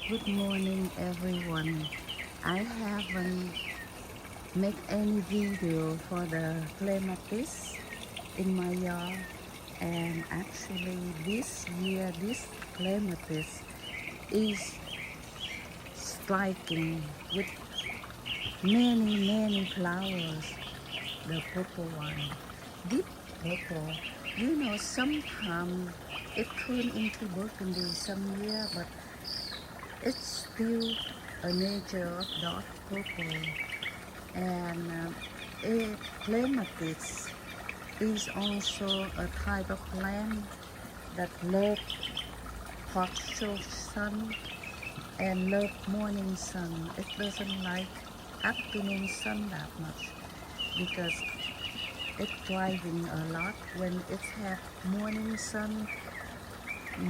Good morning, everyone. I haven't made any video for the clematis in my yard, and actually, this year, this clematis is striking with many flowers. The purple one, deep purple. Sometimes it turns into burgundy some year, but it's still a nature of dark purple. And a clematis is also a type of plant that love hot sun and love morning sun. It doesn't like afternoon sun that much because it's thriving a lot when it have morning sun,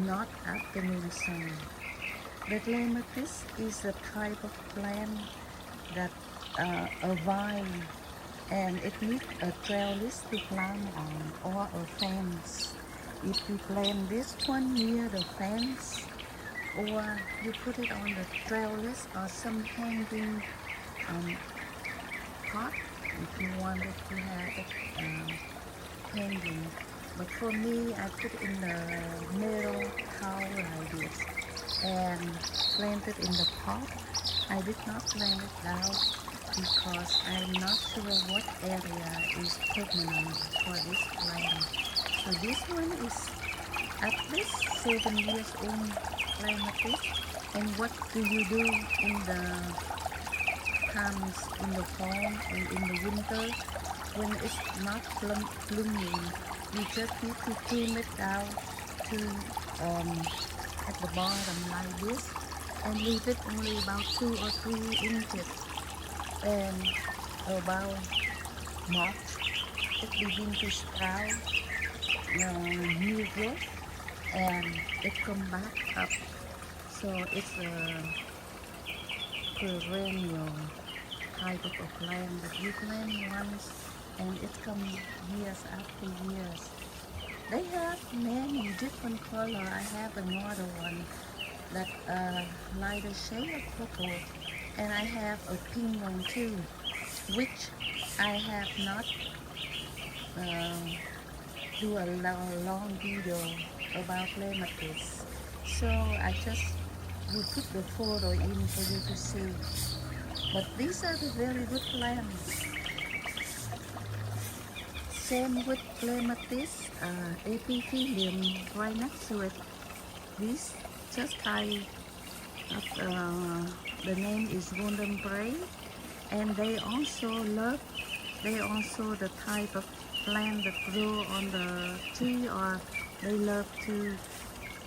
not afternoon sun. The clematis is a type of plant that a vine, and it needs a trellis to plant on or a fence. If you plant this one near the fence, or you put it on the trellis or some hanging um, pot if you wanted to have it hanging. But for me, I put in the middle tower like this and plant it in the pot. I did not plant it down because I'm not sure what area is permanent for this plant. So this one is at least 7 years old clematis. And what do you do in the times in the fall and in the winter when it's not blooming? You just need to trim it down to at the bottom like this and leave it only about 2 or 3 inches. And about March it begins to sprout new growth and it come back up. So it's a perennial type of a plant that you plant once and it comes years after years. They have many different color. I have another one that lighter shade of purple, and I have a pink one too, which I have not um, do a long video about clematis. So I just will put the photo in for you to see. But these are the very good plants. Same with clematis, epiphyllum right next to it. This just type of, the name is golden braid, and they also the type of plant that grow on the tree, or they love to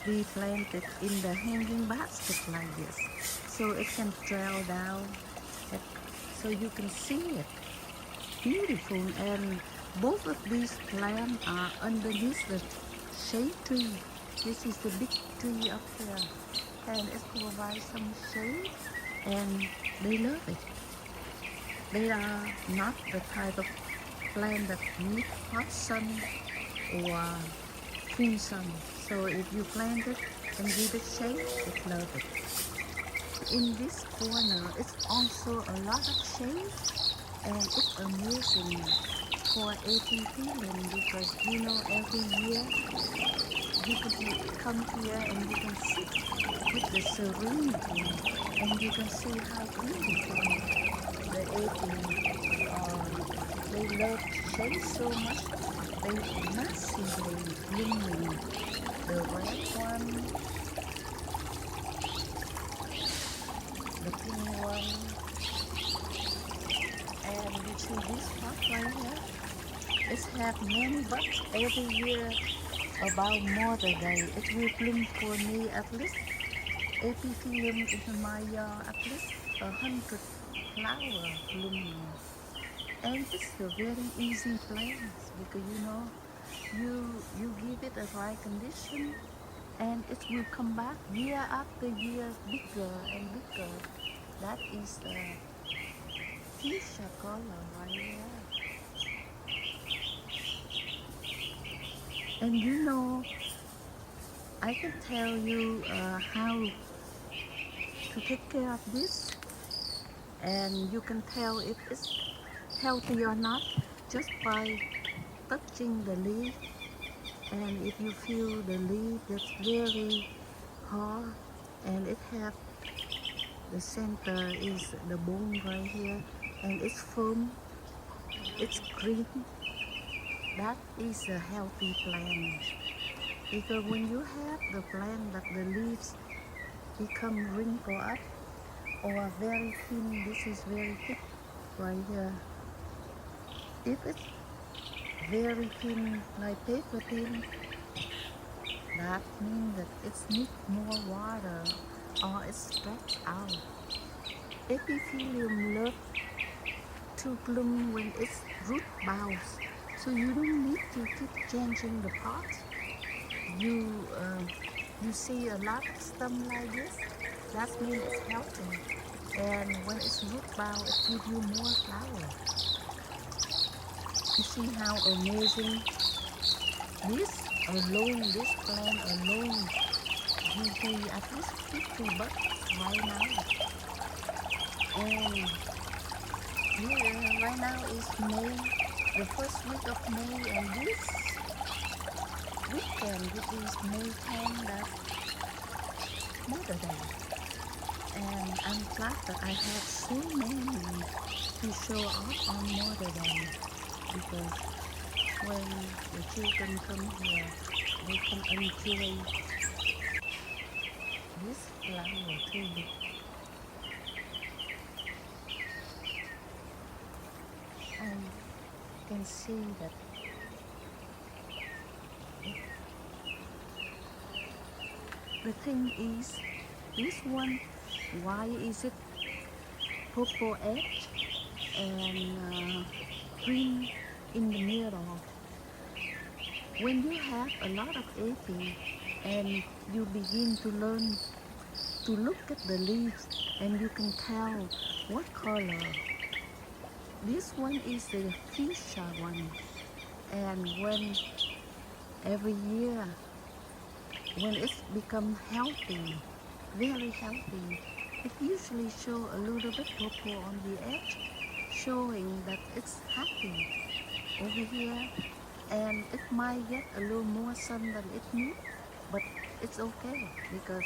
be planted in the hanging basket like this, so it can trail down it, so you can see it beautiful. And both of these plants are underneath the shade tree. This is the big tree up here, and it provides some shade, and they love it. They are not the type of plant that need hot sun or full sun. So if you plant it and give it shade, it loves it. In this corner, it's also a lot of shade, and it's amazing for epiphyllum because every year you can come here and you can sit with the serenity, and you can see how beautiful the they love shade so much. They massively blooming. The red one, the pink one, and you see this pot right here. It have many buds every year. About Mother Day, it will bloom for me at least epiphyllum in my yard, at least 100 flower blooming. And it's a very easy plant because you give it a right condition and it will come back year after year bigger and bigger. That is the fuchsia color right here. And I can tell you how to take care of this, and you can tell if it's healthy or not just by touching the leaf. And if you feel the leaf that's very hard and it have the center is the bone right here and it's firm, it's green, that is a healthy plant. Because when you have the plant that the leaves become wrinkle up or very thin, this is very thick right here. If it's very thin like paper thin, that means that it needs more water or it's stretched out. Epiphyllum love to bloom when its root bows, so you don't need to keep changing the pot. You you see a lot of stem like this, that means it's healthy. And when its root bow, it gives you more flower. You see how amazing this alone, this plant alone gives you at least 50 bucks right now. And right now is May, the first week of May, and this weekend, which is May 10, that's Mother Day. And I'm glad that I have so many to show off on Mother Day, because when the children come here, they can enjoy this flower too. And you can see that the thing is, this one, why is it purple edge and green in the middle? When you have a lot of epi and you begin to learn to look at the leaves, and you can tell what color. This one is the fuchsia one, and when every year when it's become healthy, very healthy, it usually show a little bit purple on the edge, showing that it's happy over here, and it might get a little more sun than it needs, but it's okay, because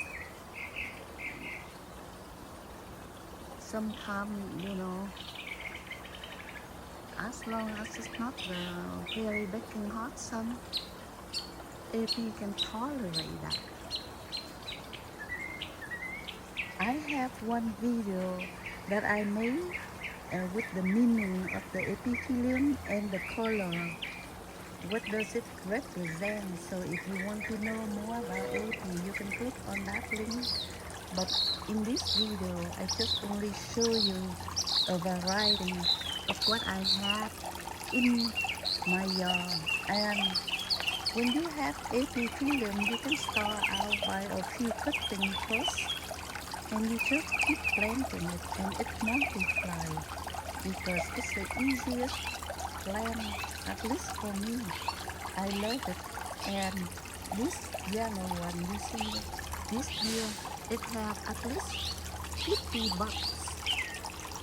sometimes, as long as it's not the very baking hot sun, if you can tolerate that. I have one video that I made with the meaning of the epiphyllum and the color. What does it represent? So if you want to know more about epi, you can click on that link. But in this video, I just only show you a variety of what I have in my yard. And when you have epiphyllum, you can start out by a few cuttings first, and you just keep planting it, and it multiplies, because it's the easiest plant, at least for me. I love it. And this yellow one, you see, this year it has at least 50 bucks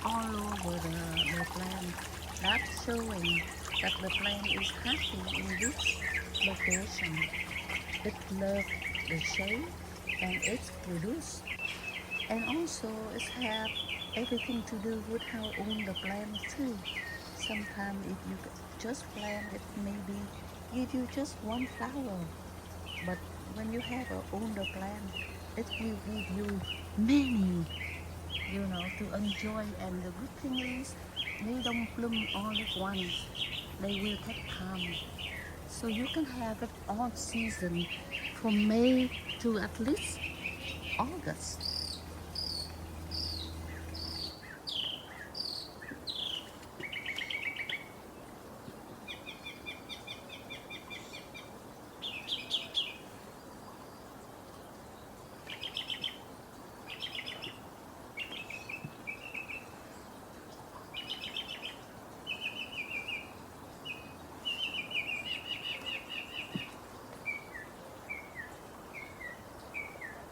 all over the plant. That's showing that the plant is happy in this location. It loves the shade and it's produced. And also it have everything to do with how old the plant too. Sometimes if you just plant it, maybe give you just one flower. But when you have an older plant, it will give you many, to enjoy. And the good thing is, they don't bloom all at once. They will take time. So you can have it all season from May to at least August.